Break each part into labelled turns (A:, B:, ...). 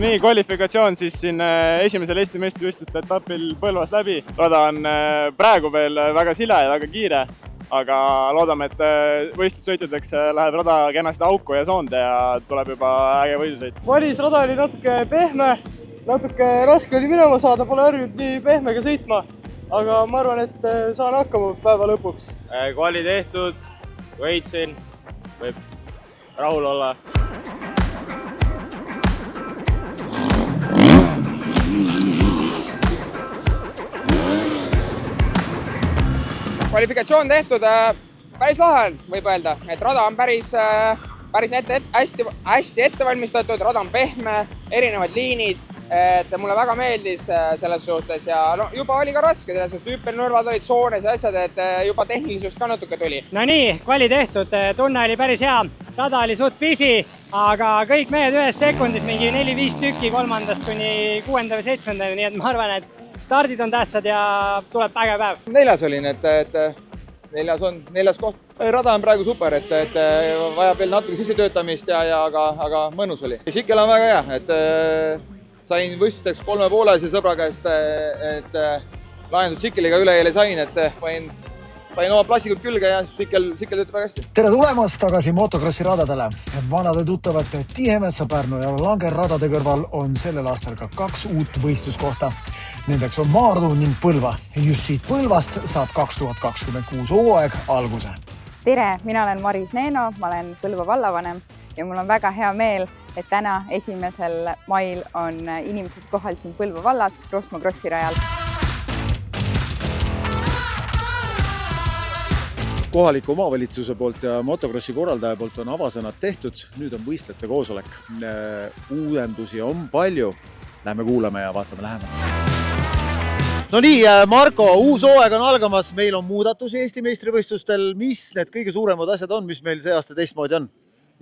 A: nii, kvalifikatsioon siis siin esimesel Eesti meistrivõistluste etapil Põlvas läbi. Rada on praegu veel väga sile ja väga kiire, aga loodame, et võistlussõitudeks läheb rada kenasti auku ja soonde ja tuleb juba äge võidusõit.
B: Valis rada oli natuke pehme, natuke raske oli minema saada, pole harjunud nii pehmega sõitma, aga ma arvan, et saan hakkama päeva lõpuks.
A: Kvali tehtud, võitsin, võib rahul olla.
C: Kvalifikatsioon tehtud, päris lahe on, võib öelda, et rada on päris hästi ette valmistatud, rada on pehme, erinevad liinid, et mulle väga meeldis selles suhtes ja no, juba oli ka raske, selles suhtes hüppelnurvad olid soones ja asjad, et juba tehnilisust ka natuke tuli.
D: No nii, kvali tehtud, tunne oli päris hea, rada oli suht pisi, aga kõik mehed ühes sekundis, mingi 4-5 tükki 3. kuni 6. või 7. nii et ma arvan, et stardid on tähtsad ja tuleb äge päev.
E: 4. olin, et 4. koht. Rada on praegu super, et vajab veel natuke sissetöötamist, aga mõnus oli. Sikkel on väga hea, et sain võistlusteks 3,5 sõbra käest, et lahendud Sikkeliga üle eile sain, et panin oma plastikud külge ja Sikkel töötab väga hästi.
F: Tere tulemast tagasi motocrossi radadele. Vanade tuttavate Tihemetsa, Pärnu ja Langer radade kõrval on sellel aastal ka 2 uut võistluskohta. Nendeks on Maardu ning Põlva. Just siit Põlvast saab 2026 hooaeg alguse.
G: Tere, mina olen Maris Neeno, ma olen Põlva vallavanem ja mul on väga hea meel, et täna 1. mail on inimesed kohal siin Põlva vallas Rosmo Krossi rajal.
H: Kohaliku omavalitsuse poolt ja motocrossi korraldaja poolt on avasõnad tehtud. Nüüd on võistlejate koosolek. Uuendusi on palju. Lähme kuulame ja vaatame lähemalt. No nii, Marko, uus hooaeg on algamas. Meil on muudatusi Eesti meistrivõistlustel. Mis need kõige suuremad asjad on, mis meil see aasta teistmoodi on?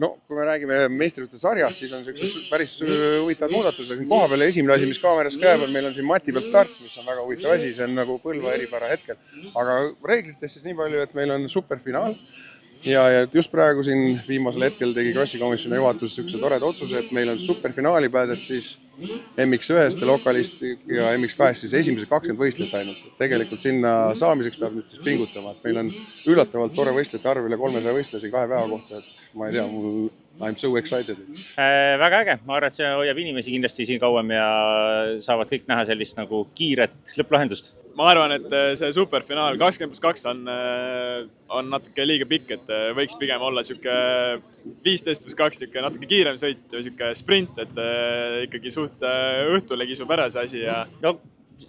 I: No, kui me räägime meistrivõistluste sarjas, siis on päris huvitavad muudatused. Koha peale esimene asi, mis kaameras käib, on meil on siin mati peal start, mis on väga huvitav asi. See on nagu Põlva eripära hetkel. Aga reeglitest siis nii palju, et meil on superfinaal. Ja just praegu siin viimasel hetkel tegi krossikomisjoni juhatus üks toreda otsuse, et meil on superfinaali pääseb siis MX1-st lokalist ja MX2-st siis esimese 20 võistlejat ainult. Tegelikult sinna saamiseks peab nüüd siis pingutama. Meil on üllatavalt tore võistlejate arv üle 300 võistlejasi 2 päeva kohta, et ma ei tea, I'm so excited.
J: Väga äge, ma arvan, et see hoiab inimesi kindlasti siin kauem ja saavad kõik näha sellist nagu kiiret lõpplahendust.
A: Ma arvan, et see superfinaal 20+2 on natuke liiga pikk, et võiks pigem olla 15+2 natuke kiirem sõit ja sprint, et ikkagi suht õhtule kisub ära see asi.
J: No,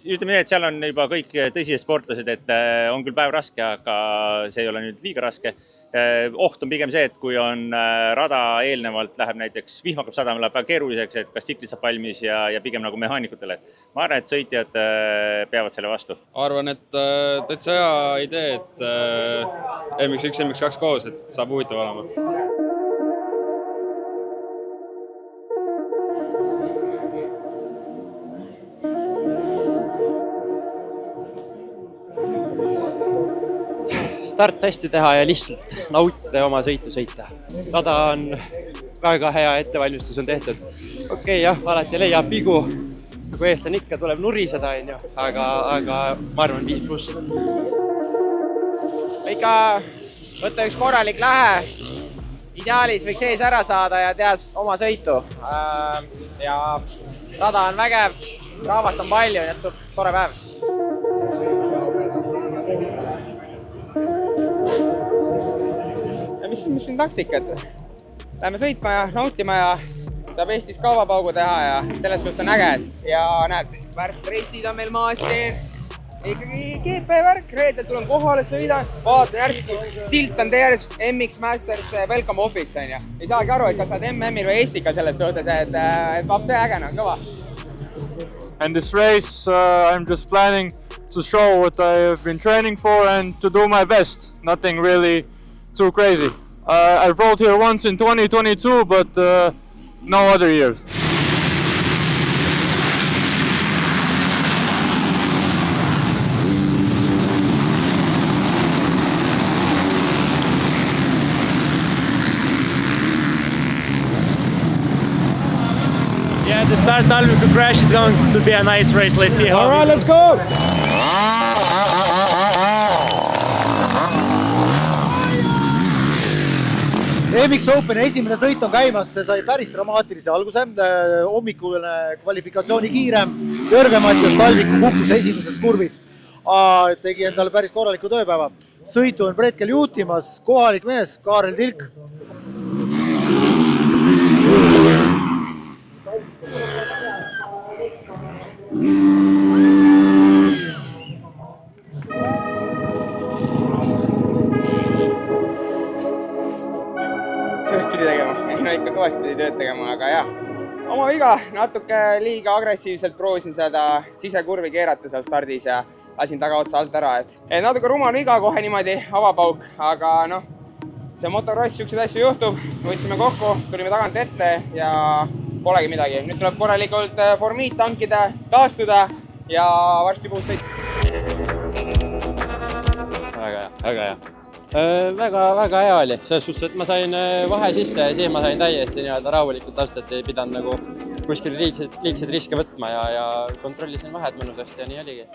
J: ütleme nii, et seal on juba kõik tõsised sportlased, et on küll päev raske, aga see ei ole nüüd liiga raske. Oht on pigem see, et kui on rada eelnevalt läheb näiteks vihma hakkab sadama, läheb väga keeruliseks, et kas tsikli saab valmis ja pigem nagu mehaanikutele. Ma arvan, et sõitjad peavad selle vastu.
K: Arvan, et täitsa hea idee, et MX1 ja MX2 koos, et saab huvitav olema.
L: Start hästi teha ja lihtsalt nautida ja oma sõitu sõita. Rada on väga hea, ettevalmistus on tehtud. Okei, jah, alati leia pigu, nagu eestlane ikka tuleb nuriseda, aga ma arvan 5+.
C: Ikka võtta üks korralik lähe, ideaalis võiks ees ära saada ja teas oma sõitu. Ja rada on vägev, rahvast on palju, nii et tore päev. Mis siin taktikad? Läheme sõitma ja nautima ja saab Eestis kauvapaugu teha ja selles suhtes on äge. Ja näed, värsked reistid on meil maas siin. Ikkagi GP-värk, reedel tulen kohale, sõidan, vaatan järski, silt on teeres, MX Masters Welcome Office on ja. Ei saagi aru, et kas saad MM-il või Eestikal selles suhtes, et vaab see ägena, kõva.
M: And this race, I'm just planning to show what I've been training for and to do my best. Nothing really too crazy. I've rode here once in 2022, but no other years. Yeah,
N: the start Talviku crash is going to be a nice race. Let's see how.
F: All right, let's go! MX Openi esimene sõit on käimas, see sai päris dramaatilise alguse. Hommikuline kvalifikatsiooni kiirem Jörgen-Mattias Talviku kukkus esimeses kurvis. Tegi endale päris korraliku tööpäeva. Sõitu on hetkel juhtimas kohalik mees Kaarel Tilk.
C: Tööd pidi tegema, ikka kõvasti pidi tööd tegema, aga jah. Oma viga, natuke liiga agressiivselt proovisin seda sisekurvi keerata seal stardis ja lasin tagaotsa alt ära. Natuke rumal viga kohe niimoodi avapauk, aga noh, see motocross, siukseid asju juhtub. Võtsime kokku, tulime tagant ette ja polegi midagi. Nüüd tuleb korralikult formiit tankida, taastuda ja varsti puus sõit.
L: Väga hea. Väga hea oli, selles suhtes, et ma sain vahe sisse ja siis ma sain täiesti rahulikult lasta, et ei pidanud nagu kuskil liigseid riske võtma ja kontrollisin vahed mõnusasti ja nii oligi.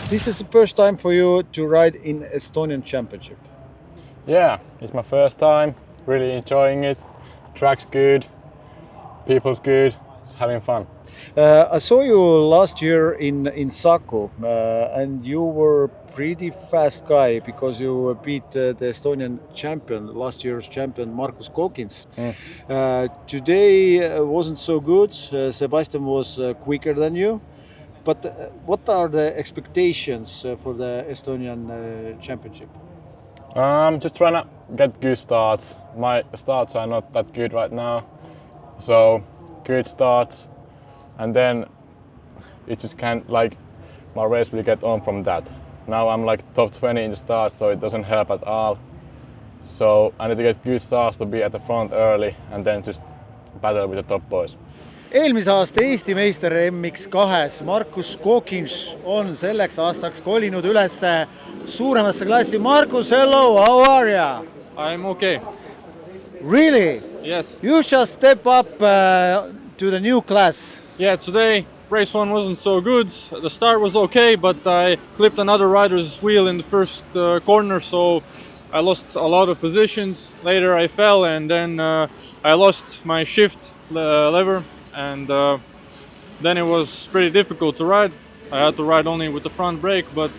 H: This is the first time for you to ride in Estonian Championship.
O: Yeah, it's my first time. Really enjoying it. Track's good, people's good, just having fun.
H: I saw you last year in Saku, and you were pretty fast guy because you beat the Estonian champion, last year's champion Markus Kokins. Today wasn't so good. Sebastian was quicker than you. But what are the expectations for the Estonian championship?
O: Just trying to get good starts. My starts are not that good right now, so good starts, and then it just can't my race will get on from that. Now I'm top 20 in the start, so it doesn't help at all. So I need to get good starts to be at the front early and then just battle with the top boys.
F: Eelmise aasta Eesti meister MX2-s Markus Kokins on selleks aastaks kolinud üles suuremasse klassi. Markus, hello, how are you?
K: I'm okay.
F: Really?
K: Yes.
F: You just step up to the new class.
K: Yeah, today race one wasn't so good. The start was okay, but I clipped another rider's wheel in the first corner, so I lost a lot of positions. Later I fell and then I lost my shift lever. And then it was pretty difficult to ride. I had to ride only with the front brake, but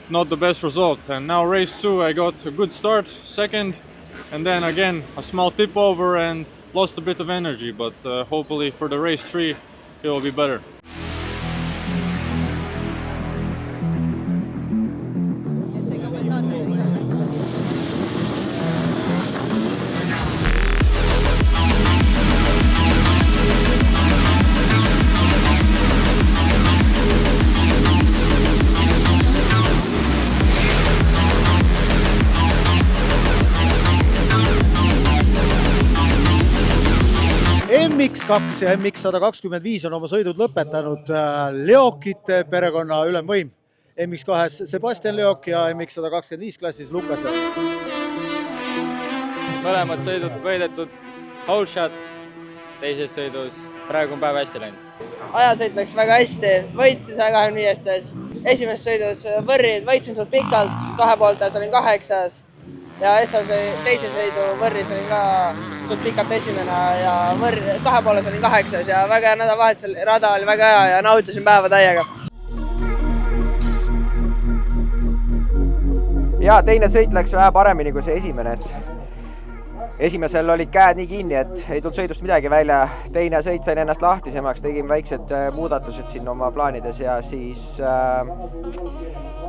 K: not the best result. And now race 2, I got a good start, second, and then again a small tip over and lost a bit of energy. But hopefully for the race 3, it will be better.
F: MX2 ja MX125 on oma sõidud lõpetanud Leokite perekonna ülemvõim. MX2-s Sebastian Leok ja MX125 klassis Lukas Leok.
P: Mõlemad sõidud võidetud, whole shot teises sõidus. Praegu on päev hästi läinud.
Q: Ajasõit läks väga hästi, võitsin 125-stes. Esimeses sõidus võrrid, võitsin suht pikalt, kahepooltes olin 8. Ja teise sõidu võrris olin ka suht pikalt esimene ja kahepooles olin 8 ja väga hea nädalavahetusel rada oli väga hea ja nautisin päeva täiega.
R: Ja teine sõit läks vähe paremini kui see esimene. esimesel olid käed nii kinni, et ei tulnud sõidust midagi välja. Teine sõit sain ennast lahtisemaks, tegin väiksed muudatused siin oma plaanides ja siis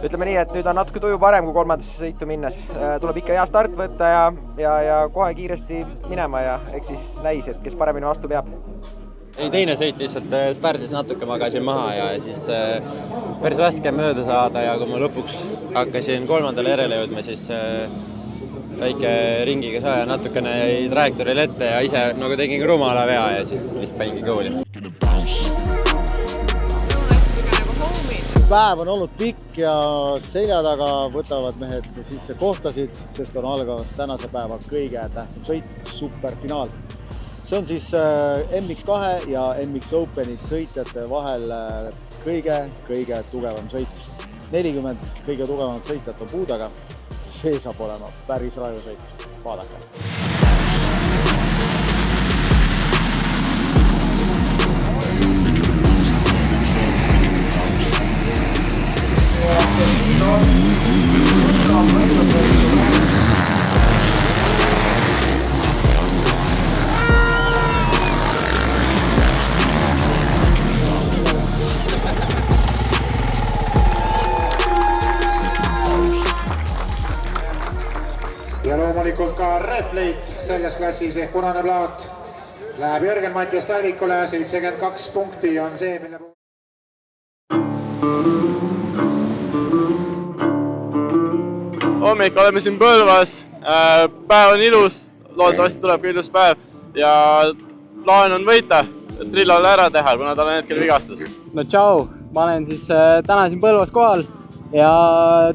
R: ütleme nii, et nüüd on natuke tuju parem kui kolmandasse sõitu minnes. Tuleb ikka hea start võtta ja kohe kiiresti minema ja eks siis näis, et kes paremini vastu peab.
L: Ei, teine sõit lihtsalt stardis natuke magasin maha ja siis päris raske mööda saada ja kui ma lõpuks hakkasin kolmandale järele jõudma, siis väike ringiga saja natukene jäi trajektooril ette ja ise nagu tegin rumala vea ja siis lihtsalt paningi goali.
H: Päev on olnud pikk ja selja taga võtavad mehed sisse kohtasid, sest on algamas tänase päeva kõige tähtsam sõit, superfinaal. See on siis MX2 ja MX Openi sõitjate vahel kõige tugevam sõit. 40 kõige tugevamat sõitjat on puudaga. See saab olema päris raju sõit. Vaadake.
S: Ja loomulikult ka Red Plate selles klassis ehk punane plaat läheb Jörgen Mattias Talvikule, 72 punkti on see, mille
A: Hommik oleme siin Põlvas, päev on ilus, loodetavasti tuleb ka ilus päev ja plaan on võita, Trillole ära teha, kuna tal on hetkel vigastus.
D: No tšau, ma olen siis täna siin Põlvas kohal. Ja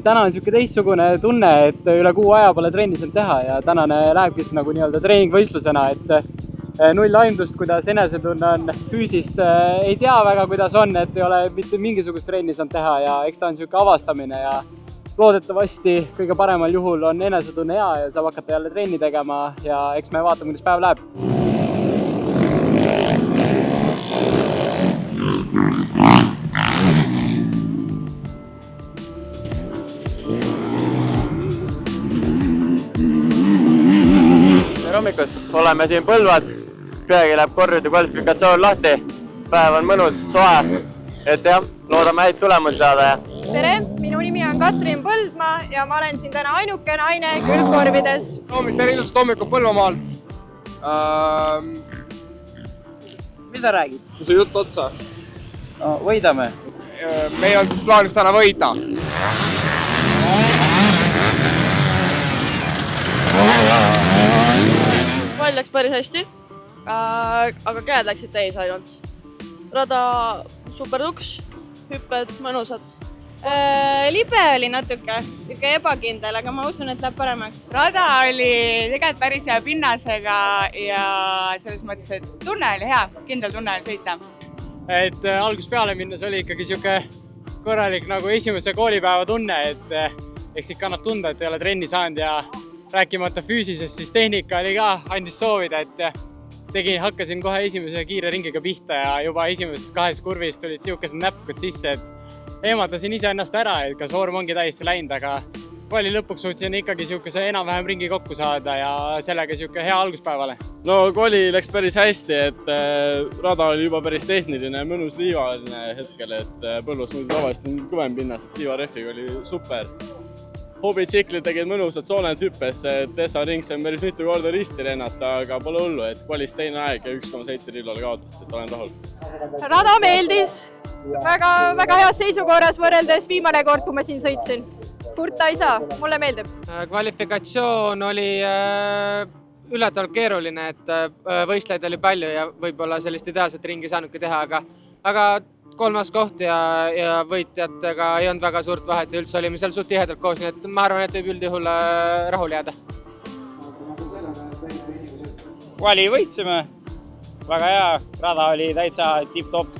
D: täna on siuke teistsugune tunne, et üle kuu aja pole trenni saanud teha ja tänane lähebki siis nagu nii-öelda treeningvõistlusena, et null aimdust, kuidas enesetunne on füüsist, ei tea väga, kuidas on, et ei ole mitte mingisugust trenni saanud teha ja eks ta on siuke avastamine ja loodetavasti kõige paremal juhul on enesetunne hea ja saab hakata jälle trenni tegema ja eks me vaatame, kuidas päev läheb.
T: Hommikust oleme siin Põlvas, peagi läheb korrudi kvalifikatsioon lahti, päev on mõnus, soe, et jah, loodame häid tulemusi saada.
U: Tere, minu nimi on Katrin Põldmaa ja ma olen siin täna ainuke naine külgkorvides.
C: Tere ilusat hommikut Põlvamaalt.
P: Mis sa räägid?
C: Kui see jutt otsa?
P: Võidame.
C: Meil on siis plaanis täna võita.
U: Vall läks päris hästi, aga käed läksid täis ainult. Rada super tuks, hüpped mõnusad. Libe oli natuke, siuke ebakindel, aga ma usun, et läheb paremaks.
V: Rada oli tegelikult päris hea pinnasega ja selles mõttes, et tunne oli hea, kindel tunne oli sõita.
D: Et algusest peale minnes oli ikkagi siuke korralik nagu esimese koolipäeva tunne, et eks ikka annab tunda, et ei ole trenni saanud ja rääkimata füüsisest, siis tehnika oli ka, andis soovida, et hakkasin kohe esimese kiire ringiga pihta ja juba esimeses 2 kurvis tulid siukesed näpukad sisse, et eematasin ise ennast ära, et kas vorm ongi täiesti läinud, aga kvali lõpuks suutsin ikkagi siukese enam-vähem ringi kokku saada ja sellega siuke hea alguspäevale.
A: No kvali läks päris hästi, et rada oli juba päris tehniline ja mõnus liivaline hetkel, et Põlvas muidu tavaliselt on kõvem pinnas, et liivarehviga oli super. Hobitsikli tegid mõnusad sooned hüppes, Tessa ring sain päris mitu korda risti lennata, aga pole hullu, et kvalis teine aeg ja 1,7 rillole kaotust, et olen rahul.
U: Rada meeldis, väga heas seisukorras võrreldes viimane kord, kui ma siin sõitsin. Kurta ei saa, mulle meeldib.
C: Kvalifikatsioon oli üllatavalt keeruline, et võistlejaid oli palju ja võib-olla sellist ideaalset ringi saanudki teha, aga 3. koht ja võitjatega ei olnud väga suurt vahet ja üldse olime seal suht tihedalt koos, nii et ma arvan, et võib üldjuhul rahul jääda.
P: Kvali võitsime, väga hea, rada oli täitsa tipp-topp,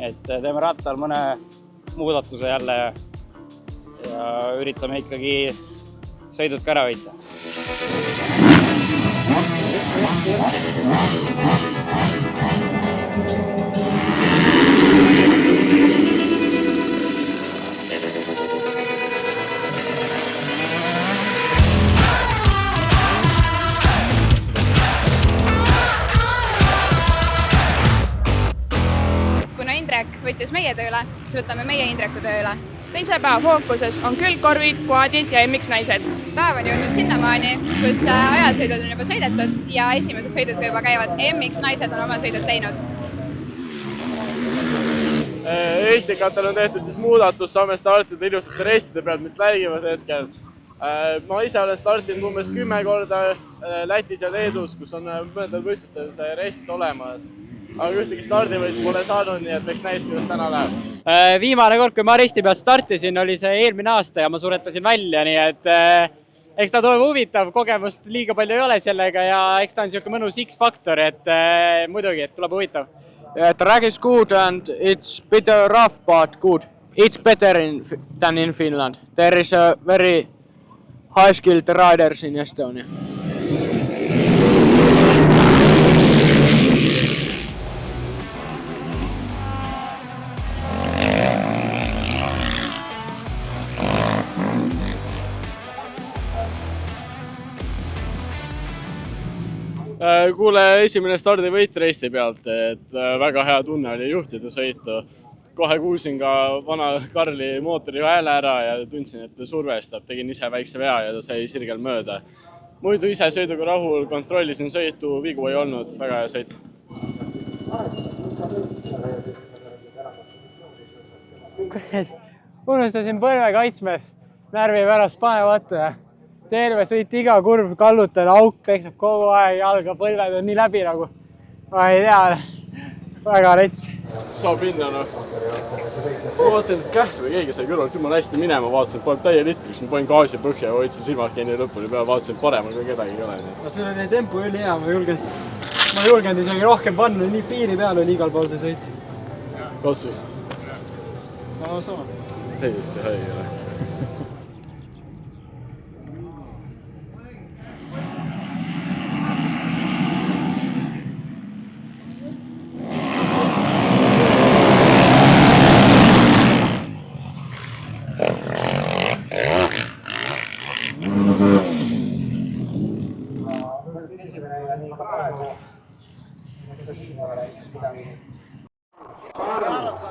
P: et teeme rattal mõne muudatuse jälle ja üritame ikkagi sõidud ka ära võita.
B: tööle, siis võtame meie Indreku tööle.
V: Teise päeva fookuses on külgkorvid, kvaadid ja MX naised.
B: Päev on jõudnud sinnamaani, kus ajasõidud on juba sõidetud ja esimesed sõidud ka juba käivad. MX naised on oma sõidud teinud.
A: Eestikatel on tehtud siis muudatus, saame startida ilusate restide pealt, mis läigivad hetkel. Ma ise olen startinud umbes 10 korda Lätis ja Leedus, kus on mõndal võistlustel see rest olemas. Aga ühtegi stardivõit pole saanud, nii et eks näis, kuidas täna läheb.
D: Viimane kord, kui ma resti pealt startisin, oli see eelmine aasta ja ma suretasin välja, nii et eks ta tuleb huvitav, kogemust liiga palju ei ole sellega ja eks ta on niisugune mõnus X-faktor, et muidugi, et tuleb huvitav.
E: Track is good and it's a bit rough but good. It's better than in Finland. There is a very high-skilled riders in Estonia.
A: Kuule, esimene stardivõit resti pealt, et väga hea tunne oli juhtida sõitu. Kohe kuulsin ka vana Karli mootori hääle ära ja tundsin, et survestab. Tegin ise väikse vea ja ta sai sirgel mööda. Muidu ise sõiduga rahul, kontrollisin sõitu, vigu ei olnud. Väga hea sõit.
D: Unustasin põlve kaitsmed, närvi pärast panemata ja terve sõit, iga kurv kallutan, auk peksab kogu aeg, jalga põlved on nii läbi nagu. Ma ei tea, väga rets.
A: Saab minna, noh. Siis ma vaatasin, et käht või keegi sai kõrvalt jumala hästi minema, vaatasin, et poleb täie litriks, ma panin gaasi põhja ja hoidsin silmad kinni lõpuni peale, vaatasin, et paremal kui kedagi ei ole.
D: No sul oli tempo üli hea, ma julgen isegi rohkem panna, nii piiri peal oli igal pool see sõit.
A: Katsu.
D: No sama.
A: Täiesti haigele.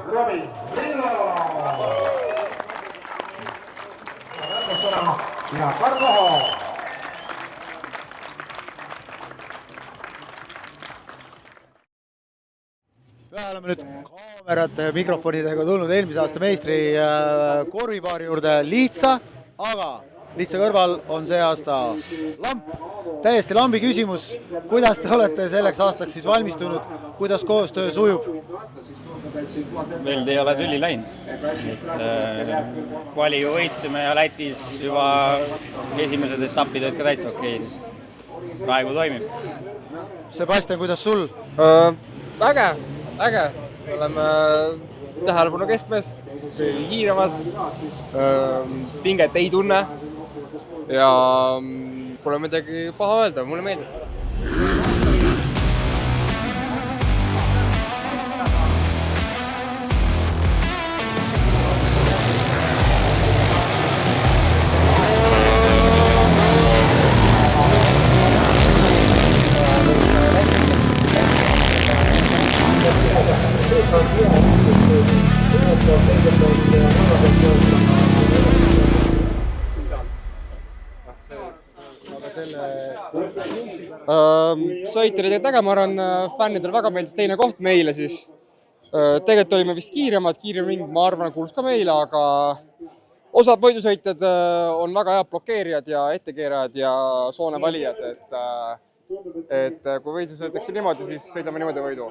S: Robbie Rillo ja Karlo Hoo.
H: Me oleme nüüd kaamerate ja mikrofonidega tulnud eelmise aasta meistri korvipaari juurde Lihtsa, aga Lihtsa kõrval on see aasta lamp. Täiesti lambi küsimus, kuidas te olete selleks aastaks siis valmistunud, kuidas koostöö sujub?
P: Veel ei ole tülli läinud. Kvali ju võitsime ja Lätis juba esimesed etapid olid ka täitsa okeid. Praegu toimib.
H: Sebastian, kuidas sul?
R: Äge. Oleme tähelepanu keskmes, kiiremad, pinget ei tunne ja pole midagi paha öelda, mulle meeldib. Sõit oli tegelikult äge, ma arvan, fännidel väga meeldis teine koht meile siis. Tegelikult olime vist kiiremad, kiirem ring, ma arvan, kuulus ka meile, aga osad võidusõitjad on väga head blokeerijad ja ettekeerajad ja soone valijad, et kui võidu sõitakse niimoodi, siis sõidame niimoodi võidu.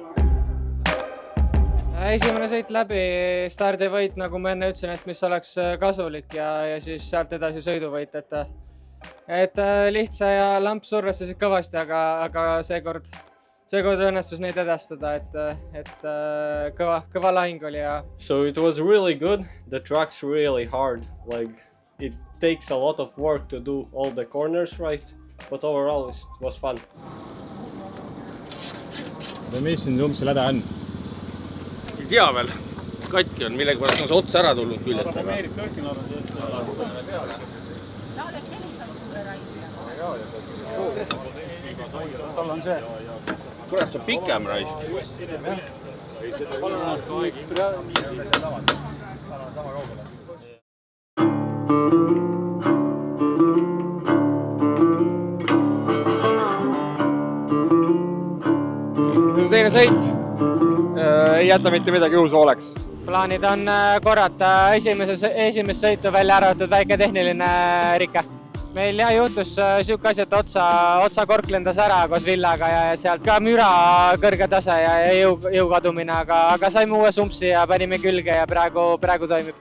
D: Esimene sõit läbi, stardivõit, nagu ma enne ütlesin, et mis oleks kasulik ja siis sealt edasi sõiduvõit, et Lihtsa ja lamp survestasid kõvasti, aga seekord õnnestus neid edastada, et kõva lahing oli.
W: So it was really good. The track's really hard. Like it takes a lot of work to do all the corners right, but overall it was fun.
X: Mis siin umbes läda on?
Y: Ei tea veel. Katki on, millega pärast on see otsa ära tulnud küljest. Kurat, see on pikem raisk.
R: Teine sõit, ei jäta mitte midagi juhuse oleks.
E: Plaanid on korrata esimest sõitu välja arvatud väike tehniline rike. Meil juhtus siuke asi, et otsakork lendas ära koos villaga ja sealt ka müra kõrge tase ja jõu kadumine, aga saime uue sumpsi ja panime külge ja praegu toimib.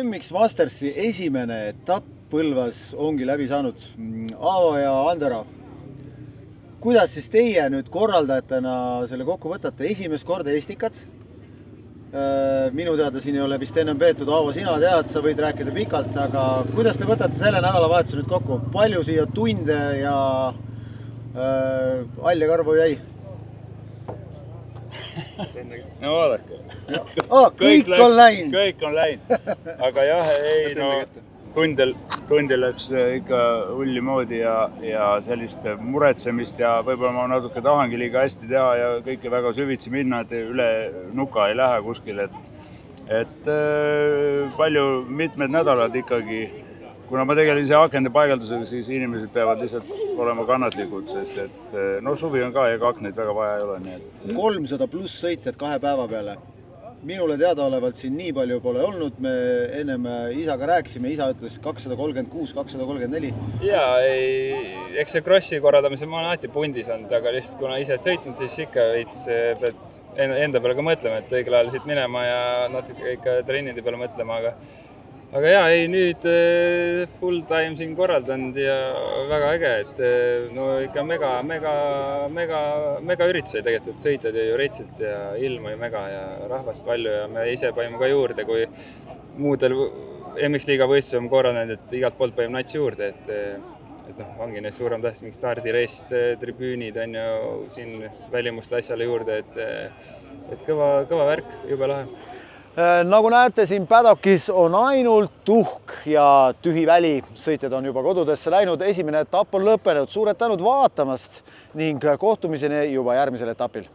H: MX Mastersi esimene etapp Põlvas ongi läbi saanud. Aavo ja Andero, kuidas siis teie nüüd korraldajatena selle kokku võtate? Esimest korda Estikad. Minu teada siin ei ole vist ennem peetud. Aavo, sina tead, sa võid rääkida pikalt, aga kuidas te võtate selle nädalavahetuse nüüd kokku? Palju siia tunde ja Alja Karvu jäi?
G: No vaadake.
H: Kõik on läinud.
G: Kõik on läinud. Aga jah, ei no tunde läks ikka hulli moodi ja sellist muretsemist ja võib-olla ma natuke tahangi liiga hästi teha ja kõike väga süvitsi minna, et üle nuka ei lähe kuskil. Et mitmed nädalad ikkagi, kuna ma tegelen ise akende paigaldusega, siis inimesed peavad lihtsalt olema kannatlikud, sest et no suvi on ka ja akneid väga vaja ei ole.
H: 300 pluss sõitjad 2 päeva peale. Minule teadaolevalt siin nii palju pole olnud. Me ennem isaga rääkisime, isa ütles 236, 234.
I: Jaa, eks see krossi korraldamise ma olen alati pundis olnud, aga lihtsalt kuna ise sõitnud, siis ikka veits pead enda peale ka mõtlema, et õigel ajal siit minema ja natuke ikka trennide peale mõtlema, aga jaa, nüüd full time siin korraldanud ja väga äge, et no ikka mega üritusi tegelikult, et sõitjad ju retsilt ja ilm oli mega ja rahvast palju ja me ise panime ka juurde, kui muudel MX liiga võistlusel on korraldanud, et igalt poolt panime nats juurde, et noh, ongi need suurem tähtsed mingid stardireist, tribüünid on ju siin välimuste asjale juurde, et kõva värk, jube lahe.
H: Nagu näete, siin Paddockis on ainult tuhk ja tühi väli. Sõitjad on juba kodudesse läinud. Esimene etapp on lõppenud. Suured tänud vaatamast ning kohtumiseni juba järgmisel etapil.